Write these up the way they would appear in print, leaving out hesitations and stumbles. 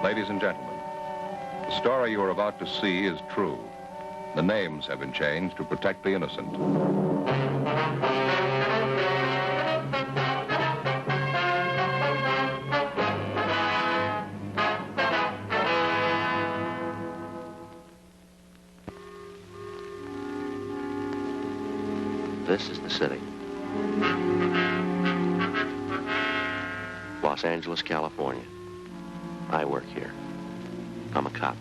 Ladies and gentlemen, the story you are about to see is true. The names have been changed to protect the innocent. This is the city. Los Angeles, California. I work here. I'm a cop.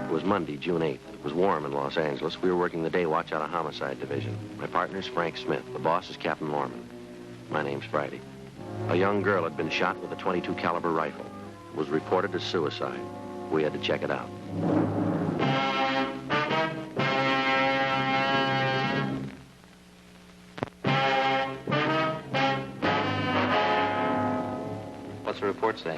It was Monday, June 8th. It was warm in Los Angeles. We were working the day watch out of Homicide Division. My partner's Frank Smith. The boss is Captain Lorman. My name's Friday. A young girl had been shot with a .22 caliber rifle. It was reported as suicide. We had to check it out. What's the report say?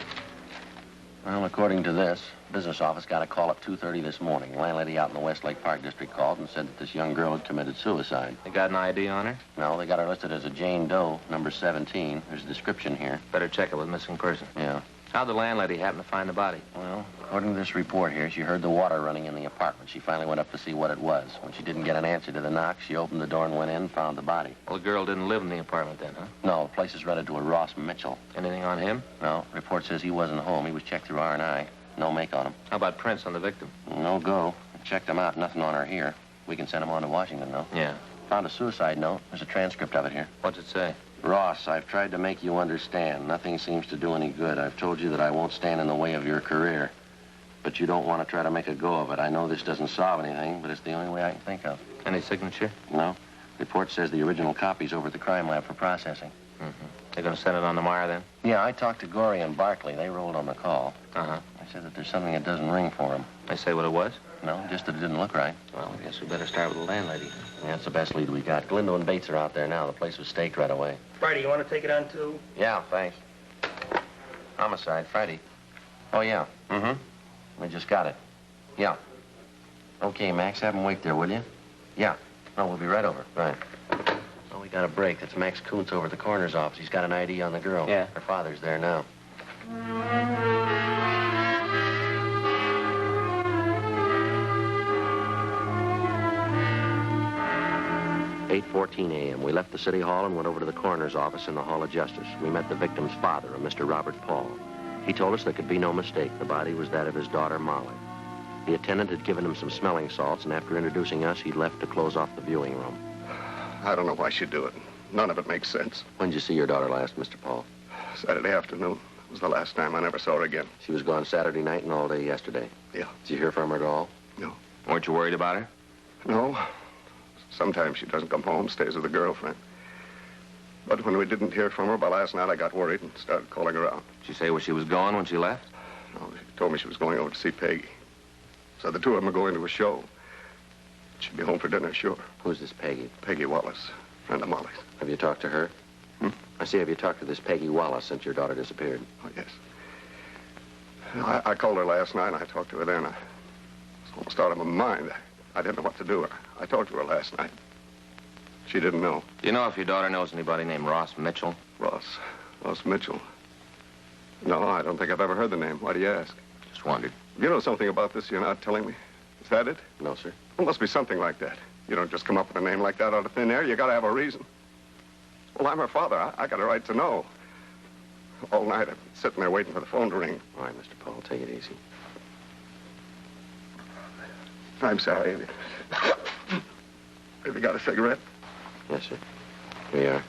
Well, according to this, business office got a call at 2:30 this morning. Landlady out in the Westlake Park district called and said that this young girl had committed suicide. They got an ID on her? No, they got her listed as a Jane Doe, number 17. There's a description here. Better check it with missing person. Yeah. How'd the landlady happen to find the body? Well, according to this report here, she heard the water running in the apartment. She finally went up to see what it was. When she didn't get an answer to the knock, she opened the door and went in and found the body. Well, the girl didn't live in the apartment then, huh? No, the place is rented to a Ross Mitchell. Anything on him? No, report says he wasn't home. He was checked through R&I. No make on him. How about prints on the victim? No go. Checked them out. Nothing on her here. We can send him on to Washington, though. Yeah. Found a suicide note. There's a transcript of it here. What's it say? Ross, I've tried to make you understand. Nothing seems to do any good. I've told you that I won't stand in the way of your career. But you don't want to try to make a go of it. I know this doesn't solve anything, but it's the only way I can think of. Any signature? No. Report says the original copy's over at the crime lab for processing. Mm-hmm. They're going to send it on tomorrow, then? Yeah, I talked to Gorey and Barkley. They rolled on the call. Uh-huh. They said that there's something that doesn't ring for them. They say what it was? No, just that it didn't look right. Well, I guess we better start with the landlady. Yeah, that's the best lead we got. Galindo and Bates are out there now. The place was staked right away. Friday, you want to take it on, too? Yeah, thanks. Homicide, Friday. Oh, yeah. Mm-hmm. I just got it. Yeah. Okay, Max, have him wait there, will you? Yeah. No, we'll be right over. Right. Oh, we got a break. That's Max Kuntz over at the coroner's office. He's got an ID on the girl. Yeah. Her father's there now. 8:14 a.m. We left the city hall and went over to the coroner's office in the Hall of Justice. We met the victim's father, a Mr. Robert Paul. He told us there could be no mistake. The body was that of his daughter, Molly. The attendant had given him some smelling salts, and after introducing us, he left to close off the viewing room. I don't know why she'd do it. None of it makes sense. When did you see your daughter last, Mr. Paul? Saturday afternoon. It was the last time I never saw her again. She was gone Saturday night and all day yesterday. Yeah. Did you hear from her at all? No. Weren't you worried about her? No. Sometimes she doesn't come home, stays with a girlfriend. But when we didn't hear from her by last night, I got worried and started calling her out. Did she say where she was going when she left? No, she told me she was going over to see Peggy. So the two of them are going to a show. She'll be home for dinner, sure. Who's this Peggy? Peggy Wallace, friend of Molly's. Have you talked to her? I see, have you talked to this Peggy Wallace since your daughter disappeared? Oh, yes. I called her last night, and I talked to her then. I was almost out of my mind. I didn't know what to do. I talked to her last night. She didn't know. Do you know if your daughter knows anybody named Ross Mitchell? Ross Mitchell. No, I don't think I've ever heard the name. Why do you ask? Just wondered. You know something about this you're not telling me? Is that it? No, sir. Well, must be something like that. You don't just come up with a name like that out of thin air. You gotta have a reason. Well, I'm her father. I got a right to know. All night I'm sitting there waiting for the phone to ring. All right, Mr. Paul, take it easy. I'm sorry. Have you got a cigarette? Yes, sir. Here you are.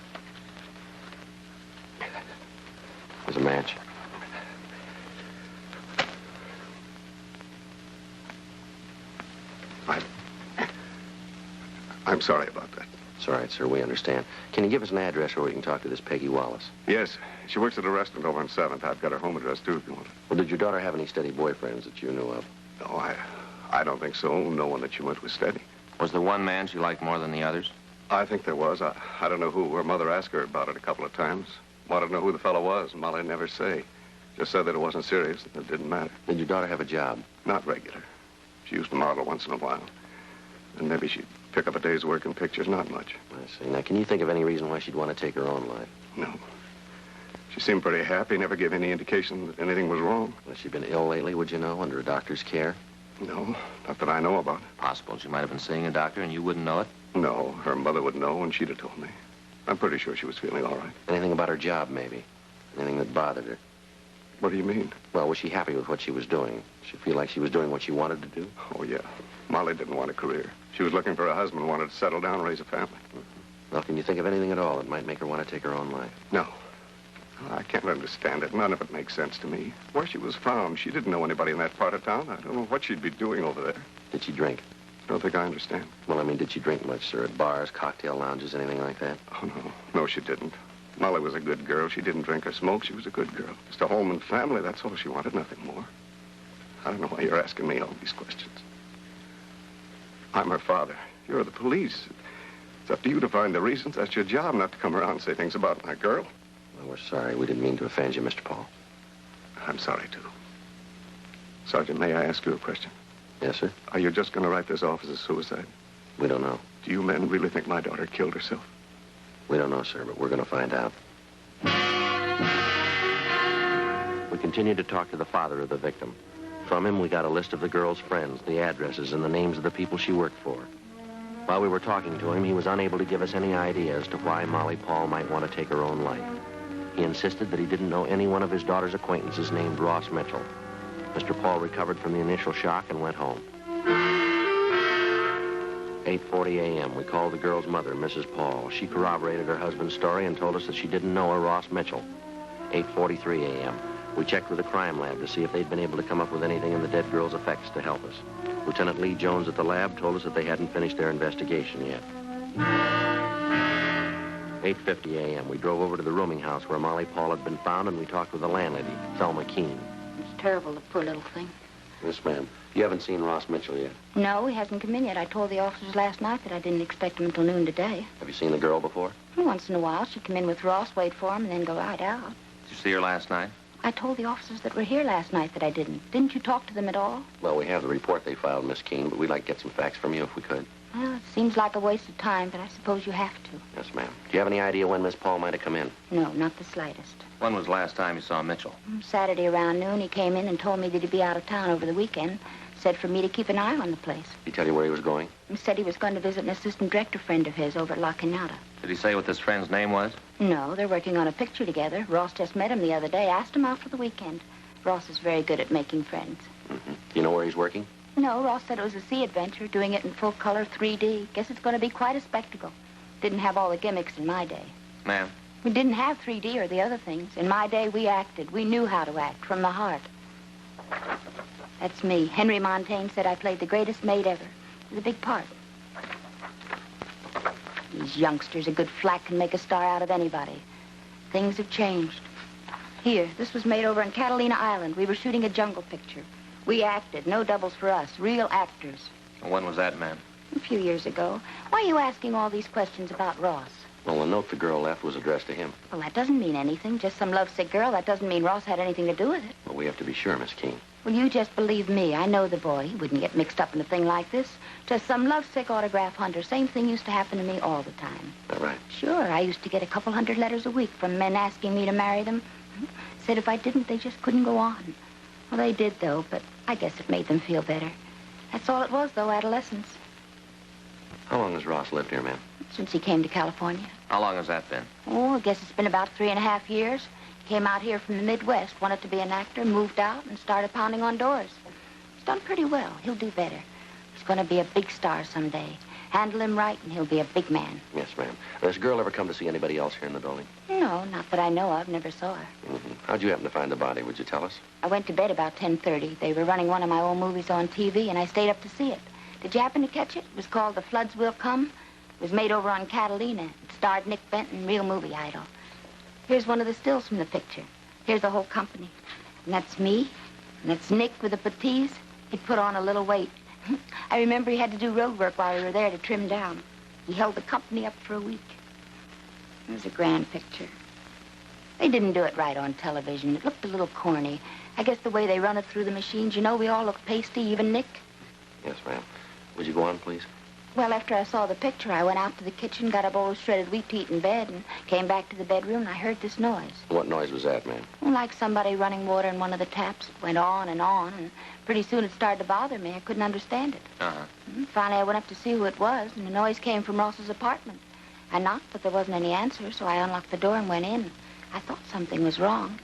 There's a match. I'm sorry about that. It's all right, sir. We understand. Can you give us an address where we can talk to this Peggy Wallace? Yes. She works at a restaurant over on 7th. I've got her home address, too, if you want it. Well, did your daughter have any steady boyfriends that you knew of? No, I don't think so. No one that she went with steady. Was there one man she liked more than the others? I think there was. I don't know who. Her mother asked her about it a couple of times. Wanted to know who the fellow was, and Molly never say. Just said that it wasn't serious and it didn't matter. Did your daughter have a job? Not regular. She used to model once in a while. And maybe she'd Pick up a day's work in pictures, not much. I see. Now, can you think of any reason why she'd want to take her own life? No. She seemed pretty happy, never gave any indication that anything was wrong. Has she been ill lately, would you know, under a doctor's care? No, not that I know about. Possible she might have been seeing a doctor and you wouldn't know it? No, her mother would know and she'd have told me. I'm pretty sure she was feeling all right. Anything about her job, maybe? Anything that bothered her? What do you mean? Well, was she happy with what she was doing? Did she feel like she was doing what she wanted to do? Oh, yeah. Molly didn't want a career. She was looking for a husband, wanted to settle down and raise a family. Well, can you think of anything at all that might make her want to take her own life? No. I can't understand it. None of it makes sense to me. Where she was from, she didn't know anybody in that part of town. I don't know what she'd be doing over there. Did she drink? I don't think I understand. Well, I mean, did she drink much, sir? At bars, cocktail lounges, anything like that? Oh, no. No, she didn't. Molly was a good girl. She didn't drink or smoke. She was a good girl. Just a home and family. That's all she wanted, nothing more. I don't know why you're asking me all these questions. I'm her father. You're the police. It's up to you to find the reasons. That's your job, not to come around and say things about my girl. Well, we're sorry. We didn't mean to offend you, Mr. Paul. I'm sorry, too. Sergeant, may I ask you a question? Yes, sir? Are you just going to write this off as a suicide? We don't know. Do you men really think my daughter killed herself? We don't know, sir, but we're going to find out. We continued to talk to the father of the victim. From him, we got a list of the girl's friends, the addresses, and the names of the people she worked for. While we were talking to him, he was unable to give us any idea as to why Molly Paul might want to take her own life. He insisted that he didn't know any one of his daughter's acquaintances named Ross Mitchell. Mr. Paul recovered from the initial shock and went home. 8:40 a.m. We called the girl's mother, Mrs. Paul. She corroborated her husband's story and told us that she didn't know a Ross Mitchell. 8:43 a.m. We checked with the crime lab to see if they'd been able to come up with anything in the dead girl's effects to help us. Lieutenant Lee Jones at the lab told us that they hadn't finished their investigation yet. 8:50 a.m. We drove over to the rooming house where Molly Paul had been found, and we talked with the landlady, Thelma Keene. It's terrible, the poor little thing. Yes, ma'am. You haven't seen Ross Mitchell yet? No, he hasn't come in yet. I told the officers last night that I didn't expect him until noon today. Have you seen the girl before? Once in a while, she'd come in with Ross, wait for him, and then go right out. Did you see her last night? I told the officers that were here last night that I didn't. Didn't you talk to them at all? Well, we have the report they filed, Miss Keene, but we'd like to get some facts from you if we could. Well, it seems like a waste of time, but I suppose you have to. Yes, ma'am. Do you have any idea when Miss Paul might have come in? No, not the slightest. When was the last time you saw Mitchell? Saturday around noon, he came in and told me that he'd be out of town over the weekend. Said for me to keep an eye on the place. Did he tell you where he was going? He said he was going to visit an assistant director friend of his over at La Cañada. Did he say what this friend's name was? No, they're working on a picture together. Ross just met him the other day, asked him out for the weekend. Ross is very good at making friends. Mm-hmm. Do you know where he's working? No, Ross said it was a sea adventure, doing it in full color 3D. Guess it's going to be quite a spectacle. Didn't have all the gimmicks in my day. Ma'am? We didn't have 3D or the other things. In my day, we acted. We knew how to act, from the heart. That's me. Henry Montaigne said I played the greatest maid ever. It was a big part. These youngsters, a good flack can make a star out of anybody. Things have changed. Here, this was made over on Catalina Island. We were shooting a jungle picture. We acted. No doubles for us. Real actors. And when was that, ma'am? A few years ago. Why are you asking all these questions about Ross? Well, the note the girl left was addressed to him. Well, that doesn't mean anything. Just some lovesick girl. That doesn't mean Ross had anything to do with it. Well, we have to be sure, Miss Keene. Well, you just believe me. I know the boy. He wouldn't get mixed up in a thing like this. Just some lovesick autograph hunter. Same thing used to happen to me all the time. Is that right? Sure. I used to get a couple hundred letters a week from men asking me to marry them. Said if I didn't, they just couldn't go on. Well, they did, though, but I guess it made them feel better. That's all it was, though, adolescence. How long has Ross lived here, ma'am? Since he came to California. How long has that been? Oh, I guess it's been about 3.5 years. Came out here from the Midwest, wanted to be an actor, moved out, and started pounding on doors. He's done pretty well. He'll do better. He's going to be a big star someday. Handle him right, and he'll be a big man. Yes, ma'am. Has this girl ever come to see anybody else here in the building? No, not that I know of. Never saw her. Mm-hmm. How'd you happen to find the body? Would you tell us? I went to bed about 10:30. They were running one of my old movies on TV, and I stayed up to see it. Did you happen to catch it? It was called The Floods Will Come. It was made over on Catalina. It starred Nick Benton, real movie idol. Here's one of the stills from the picture. Here's the whole company. And that's me. And that's Nick with the puttees. He put on a little weight. I remember he had to do road work while we were there to trim down. He held the company up for a week. It was a grand picture. They didn't do it right on television. It looked a little corny. I guess the way they run it through the machines, you know, we all look pasty, even Nick. Yes, ma'am. Would you go on, please? Well, after I saw the picture, I went out to the kitchen, got a bowl of shredded wheat to eat in bed, and came back to the bedroom, and I heard this noise. What noise was that, ma'am? Like somebody running water in one of the taps. It went on, and pretty soon it started to bother me. I couldn't understand it. Uh-huh. Finally, I went up to see who it was, and the noise came from Ross's apartment. I knocked, but there wasn't any answer, so I unlocked the door and went in. I thought something was wrong.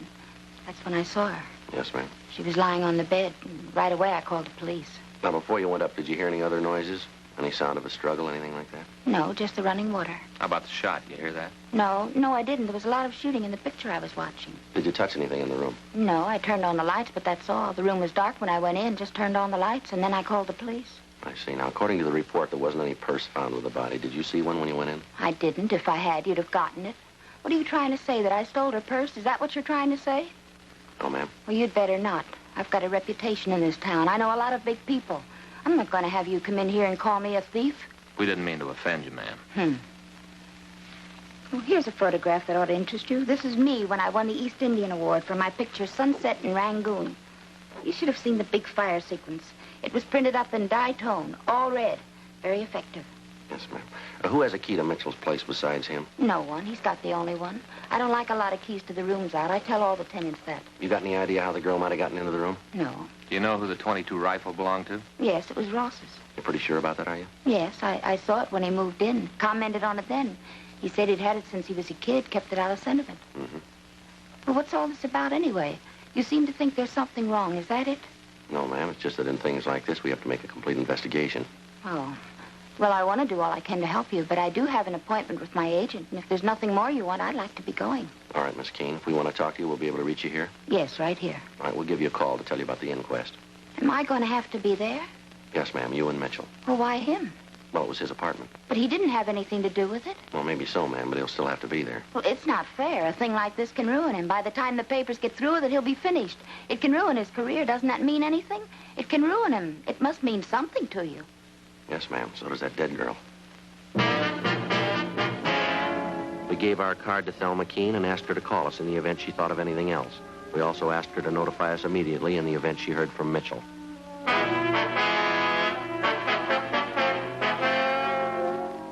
That's when I saw her. Yes, ma'am. She was lying on the bed, and right away I called the police. Now, before you went up, did you hear any other noises? Any sound of a struggle, anything like that? No, just the running water. How about the shot? You hear that? No, I didn't. There was a lot of shooting in the picture I was watching. Did you touch anything in the room? No, I turned on the lights, but that's all. The room was dark when I went in, just turned on the lights, and then I called the police. I see. Now, according to the report, there wasn't any purse found with the body. Did you see one when you went in? I didn't. If I had, you'd have gotten it. What are you trying to say, that I stole her purse? Is that what you're trying to say? No, ma'am. Well, you'd better not. I've got a reputation in this town. I know a lot of big people. I'm not going to have you come in here and call me a thief. We didn't mean to offend you, ma'am. Well, here's a photograph that ought to interest you. This is me when I won the East Indian Award for my picture Sunset in Rangoon. You should have seen the big fire sequence. It was printed up in dye tone, all red. Very effective. Yes, ma'am. Who has a key to Mitchell's place besides him? No one. He's got the only one. I don't like a lot of keys to the rooms out. I tell all the tenants that. You got any idea how the girl might have gotten into the room? No. Do you know who the .22 rifle belonged to? Yes, it was Ross's. You're pretty sure about that, are you? Yes, I saw it when he moved in. Commented on it then. He said he'd had it since he was a kid, kept it out of sentiment. Mm-hmm. Well, what's all this about anyway? You seem to think there's something wrong. Is that it? No, ma'am. It's just that in things like this, we have to make a complete investigation. Oh. Well, I want to do all I can to help you, but I do have an appointment with my agent, and if there's nothing more you want, I'd like to be going. All right, Miss Keene. If we want to talk to you, we'll be able to reach you here? Yes, right here. All right, we'll give you a call to tell you about the inquest. Am I going to have to be there? Yes, ma'am. You and Mitchell. Well, why him? Well, it was his apartment. But he didn't have anything to do with it. Well, maybe so, ma'am, but he'll still have to be there. Well, it's not fair. A thing like this can ruin him. By the time the papers get through with it, he'll be finished. It can ruin his career. Doesn't that mean anything? It can ruin him. It must mean something to you. Yes, ma'am. So does that dead girl. We gave our card to Thelma Keene and asked her to call us in the event she thought of anything else. We also asked her to notify us immediately in the event she heard from Mitchell.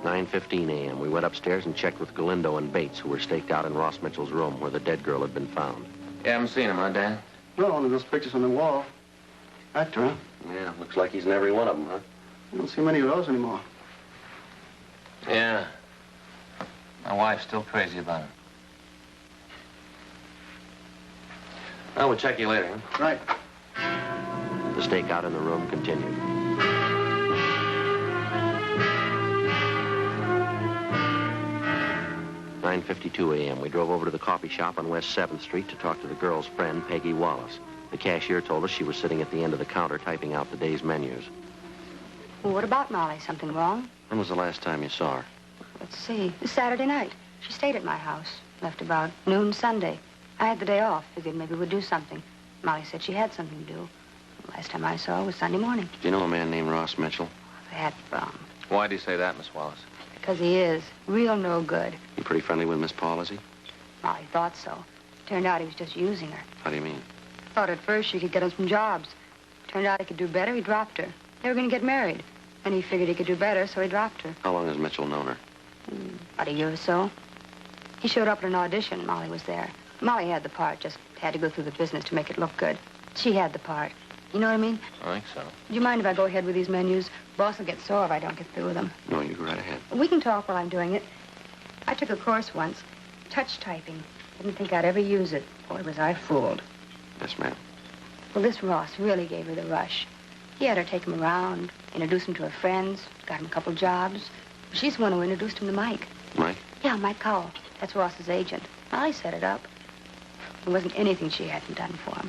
9:15 a.m. We went upstairs and checked with Galindo and Bates, who were staked out in Ross Mitchell's room where the dead girl had been found. You haven't seen him, huh, Dan? No, only those pictures on the wall. Actor, huh? Yeah, looks like he's in every one of them, huh? I don't see many of those anymore. Yeah. My wife's still crazy about him. Well, we'll check you later, huh? Right. The stakeout in the room continued. "9:52 a.m. We drove over to the coffee shop on West 7th Street to talk to the girl's friend, Peggy Wallace. The cashier told us she was sitting at the end of the counter typing out the day's menus. Well, what about Molly? Something wrong? When was the last time you saw her? Let's see. This Saturday night. She stayed at my house. Left about noon Sunday. I had the day off. Figured maybe we'd do something. Molly said she had something to do. Last time I saw her was Sunday morning. Do you know a man named Ross Mitchell? That bum. Why do you say that, Miss Wallace? Because he is. Real no good. You pretty friendly with Miss Paul, is he? Molly thought so. Turned out he was just using her. How do you mean? Thought at first she could get him some jobs. Turned out he could do better. He dropped her. They were going to get married. And he figured he could do better, so he dropped her. How long has Mitchell known her? About a year or so. He showed up at an audition. Molly was there. Molly had the part, just had to go through the business to make it look good. She had the part. You know what I mean? I think so. Do you mind if I go ahead with these menus? Boss will get sore if I don't get through with them. No, you go right ahead. We can talk while I'm doing it. I took a course once. Touch typing. Didn't think I'd ever use it. Boy, was I fooled. Yes, ma'am. Well, this Ross really gave her the rush. He had her take him around, introduce him to her friends, got him a couple jobs. She's the one who introduced him to Mike. Mike? Yeah, Mike Cowell. That's Ross's agent. Molly set it up. There wasn't anything she hadn't done for him.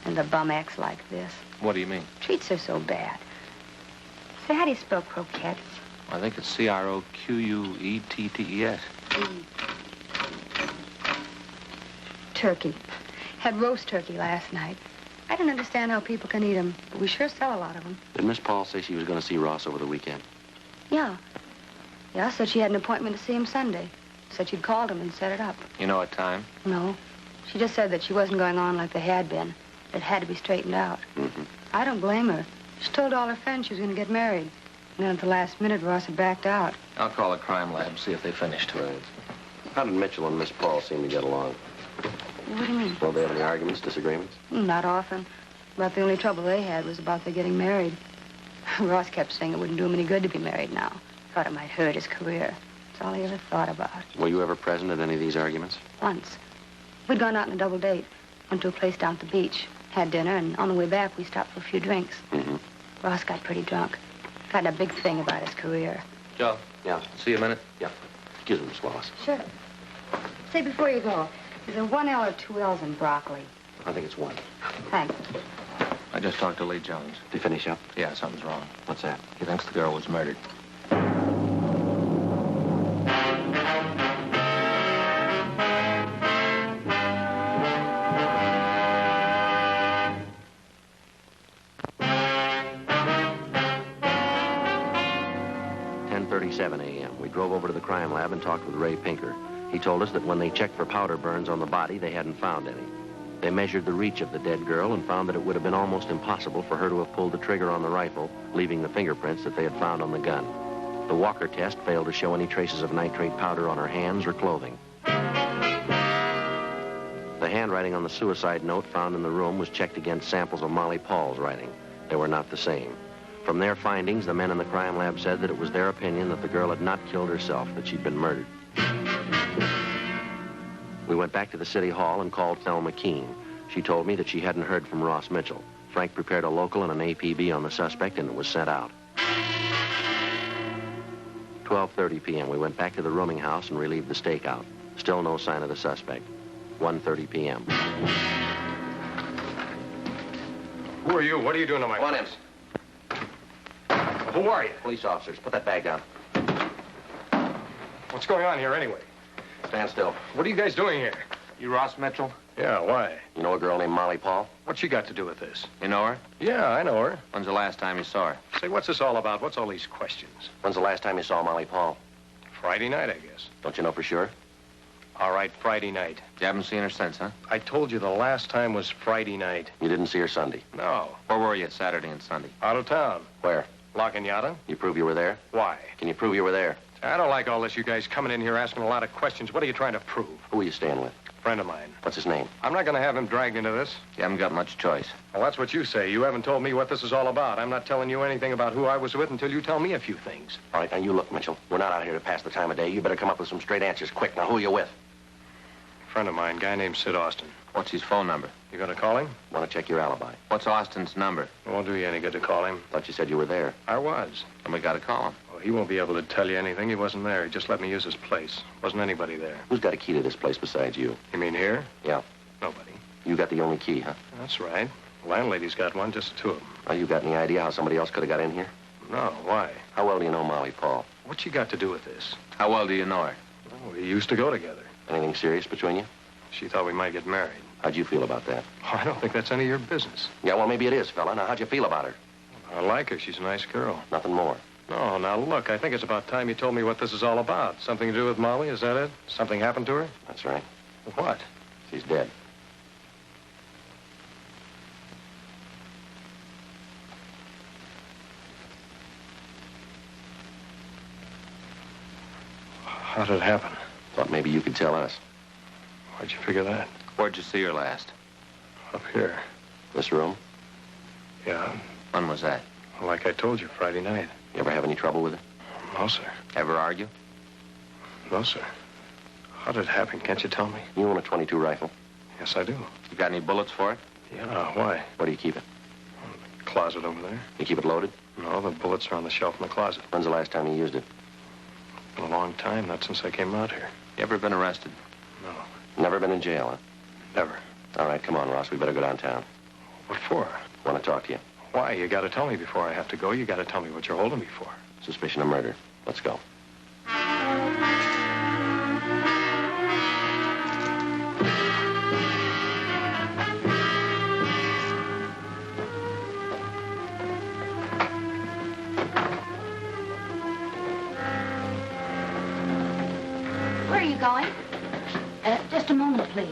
And the bum acts like this. What do you mean? Treats her so bad. Say, how do you spell croquettes? I think it's Croquettes. Turkey. Had roast turkey last night. I don't understand how people can eat them, but we sure sell a lot of them. Did Miss Paul say she was going to see Ross over the weekend? Yeah. Yeah, said she had an appointment to see him Sunday. Said she'd called him and set it up. You know what time? No. She just said that she wasn't going on like they had been. It had to be straightened out. Mm-hmm. I don't blame her. She told all her friends she was going to get married. And then at the last minute, Ross had backed out. I'll call the crime lab and see if they finished. Right. How did Mitchell and Miss Paul seem to get along? What do you mean? Well, they have any arguments, disagreements? Not often. About the only trouble they had was about their getting married. Ross kept saying it wouldn't do him any good to be married now. Thought it might hurt his career. That's all he ever thought about. Were you ever present at any of these arguments? Once. We'd gone out on a double date. Went to a place down at the beach. Had dinner, and on the way back, we stopped for a few drinks. Mm-hmm. Ross got pretty drunk. Got in a big thing about his career. Joe. Yeah. See you a minute. Yeah. Excuse me, Miss Wallace. Sure. Say, before you go, is there one L or two L's in broccoli? I think it's one. Thanks. I just talked to Lee Jones. Did you finish up? Yeah, something's wrong. What's that? He thinks the girl was murdered. A.m. We drove over to the crime lab and talked with Ray Pinker. He told us that when they checked for powder burns on the body, they hadn't found any. They measured the reach of the dead girl and found that it would have been almost impossible for her to have pulled the trigger on the rifle, leaving the fingerprints that they had found on the gun. The Walker test failed to show any traces of nitrate powder on her hands or clothing. The handwriting on the suicide note found in the room was checked against samples of Molly Paul's writing. They were not the same. From their findings, the men in the crime lab said that it was their opinion that the girl had not killed herself, that she'd been murdered. We went back to the city hall and called Thelma Keene. She told me that she hadn't heard from Ross Mitchell. Frank prepared a local and an APB on the suspect, and it was sent out. 12:30 p.m. We went back to the rooming house and relieved the stakeout. Still no sign of the suspect. 1:30 p.m. Who are you? What are you doing to my... Come on in. Who are you? Police officers, put that bag down. What's going on here anyway? Stand still. What are you guys doing here? You Ross Mitchell? Yeah, why? You know a girl named Molly Paul? What's she got to do with this? You know her? Yeah, I know her. When's the last time you saw her? Say, what's this all about? What's all these questions? When's the last time you saw Molly Paul? Friday night, I guess. Don't you know for sure? All right, Friday night. You haven't seen her since, huh? I told you the last time was Friday night. You didn't see her Sunday? No. Where were you Saturday and Sunday? Out of town. Where? La Cañada. You prove you were there? Why? Can you prove you were there? I don't like all this, you guys coming in here asking a lot of questions. What are you trying to prove? Who are you staying with? Friend of mine. What's his name? I'm not going to have him dragged into this. You haven't got much choice. Well, that's what you say. You haven't told me what this is all about. I'm not telling you anything about who I was with until you tell me a few things. All right, now you look, Mitchell. We're not out here to pass the time of day. You better come up with some straight answers quick. Now, who are you with? Friend of mine, guy named Sid Austin. What's his phone number? You going to call him? Want to check your alibi. What's Austin's number? It won't do you any good to call him. Thought you said you were there. I was. And we gotta call him. Well, he won't be able to tell you anything. He wasn't there. He just let me use his place. Wasn't anybody there. Who's got a key to this place besides you? You mean here? Yeah. Nobody. You got the only key, huh? That's right. The landlady's got one, just the two of them. Well, you got any idea how somebody else could have got in here? No, why? How well do you know Molly Paul? What's she got to do with this? How well do you know her? Well, we used to go together. Anything serious between you? She thought we might get married. How'd you feel about that? Oh, I don't think that's any of your business. Yeah, well, maybe it is, fella. Now, how'd you feel about her? I like her. She's a nice girl. Nothing more. No, now look, I think it's about time you told me what this is all about. Something to do with Molly, is that it? Something happened to her? That's right. What? She's dead. How did it happen? Thought maybe you could tell us. Why'd you figure that? Where'd you see her last? Up here. This room? Yeah. When was that? Like I told you, Friday night. You ever have any trouble with her? No, sir. Ever argue? No, sir. How did it happen? Can't you tell me? You own a .22 rifle? Yes, I do. You got any bullets for it? Yeah, why? Where do you keep it? Closet over there. You keep it loaded? No, the bullets are on the shelf in the closet. When's the last time you used it? Been a long time, not since I came out here. You ever been arrested? No, Never been in jail, huh? never. All right, come on, Ross. We better go downtown. What for? Want to talk to you. Why? You got to tell me before I have to go. You got to tell me what you're holding me for. Suspicion of murder. Let's go. Where are you going? Just a moment, please.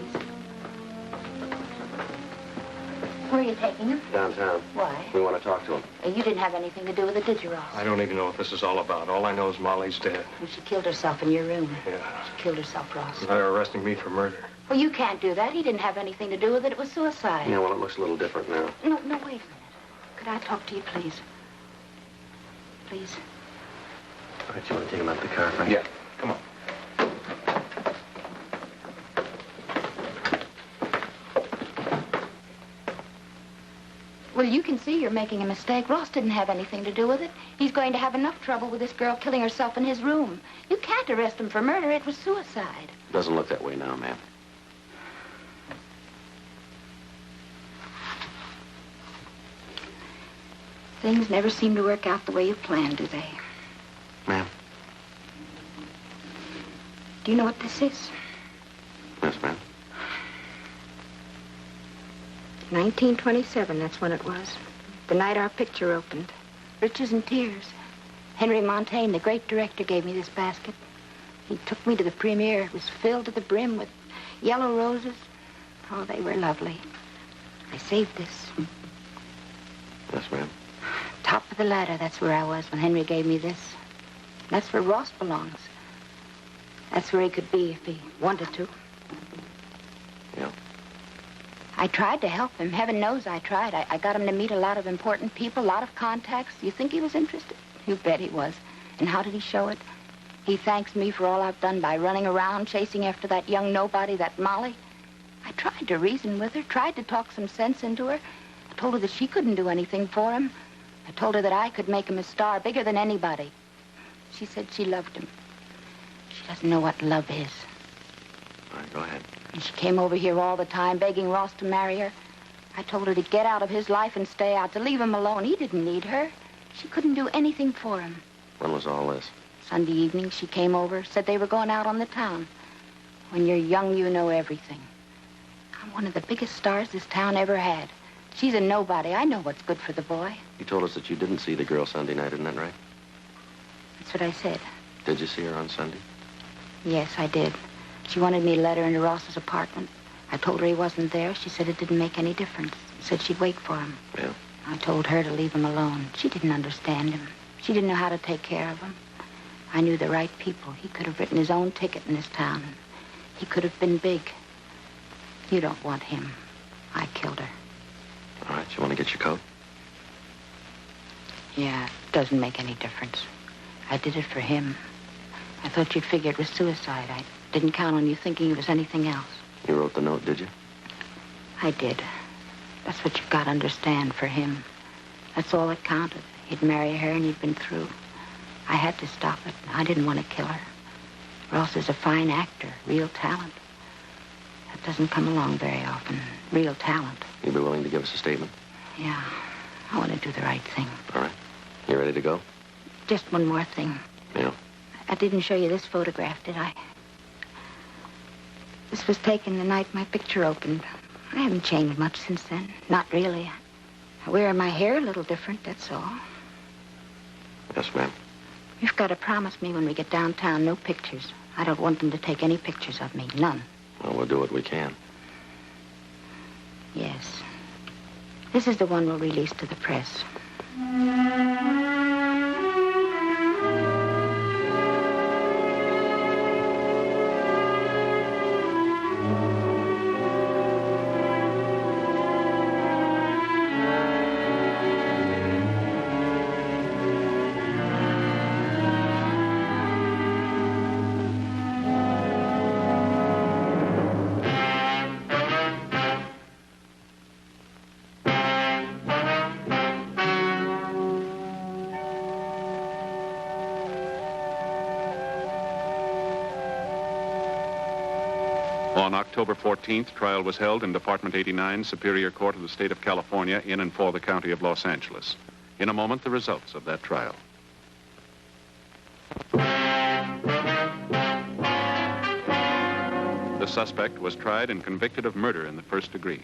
Where are you taking him? Downtown. Why? We want to talk to him. You didn't have anything to do with it, did you, Ross? I don't even know what this is all about. All I know is Molly's dead. Well, she killed herself in your room. Yeah. She killed herself, Ross. They're arresting me for murder. Well, you can't do that. He didn't have anything to do with it. It was suicide. Yeah, well, it looks a little different now. No, wait a minute. Could I talk to you, please? Please? All right, you want to take him out the car, Frank? Yeah. Come on. Well, you can see you're making a mistake. Ross didn't have anything to do with it. He's going to have enough trouble with this girl killing herself in his room. You can't arrest him for murder. It was suicide. Doesn't look that way now, ma'am. Things never seem to work out the way you planned, do they? Ma'am? Do you know what this is? Yes, ma'am. 1927, that's when it was. The night our picture opened. Riches and Tears. Henry Montaigne, the great director, gave me this basket. He took me to the premiere. It was filled to the brim with yellow roses. Oh, they were lovely. I saved this. Yes, ma'am. Top of the ladder, that's where I was when Henry gave me this. That's where Ross belongs. That's where he could be if he wanted to. Yeah. I tried to help him. Heaven knows I tried. I got him to meet a lot of important people, a lot of contacts. You think he was interested? You bet he was. And how did he show it? He thanks me for all I've done by running around, chasing after that young nobody, that Molly. I tried to reason with her, tried to talk some sense into her. I told her that she couldn't do anything for him. I told her that I could make him a star, bigger than anybody. She said she loved him. She doesn't know what love is. All right, go ahead. And she came over here all the time, begging Ross to marry her. I told her to get out of his life and stay out, to leave him alone. He didn't need her. She couldn't do anything for him. When was all this? Sunday evening, she came over, said they were going out on the town. When you're young, you know everything. I'm one of the biggest stars this town ever had. She's a nobody. I know what's good for the boy. You told us that you didn't see the girl Sunday night, isn't that right? That's what I said. Did you see her on Sunday? Yes, I did. She wanted me to let her into Ross's apartment. I told her he wasn't there. She said it didn't make any difference. Said she'd wait for him. Yeah. I told her to leave him alone. She didn't understand him. She didn't know how to take care of him. I knew the right people. He could have written his own ticket in this town. He could have been big. You don't want him. I killed her. All right, you want to get your coat? Yeah, it doesn't make any difference. I did it for him. I thought you'd figure it was suicide. I didn't count on you thinking it was anything else. You wrote the note, did you? I did. That's what you've got to understand for him. That's all that counted. He'd marry her and he'd been through. I had to stop it. I didn't want to kill her. Ross is a fine actor, real talent. That doesn't come along very often, real talent. You'd be willing to give us a statement? Yeah, I want to do the right thing. All right. You ready to go? Just one more thing. Yeah. I didn't show you this photograph, did I? This was taken the night my picture opened. I haven't changed much since then. Not really. I wear my hair a little different, that's all. Yes, ma'am. You've got to promise me when we get downtown, no pictures. I don't want them to take any pictures of me. None. Well, we'll do what we can. Yes. This is the one we'll release to the press. On October 14th, trial was held in Department 89, Superior Court of the State of California, in and for the County of Los Angeles. In a moment, the results of that trial. The suspect was tried and convicted of murder in the first degree.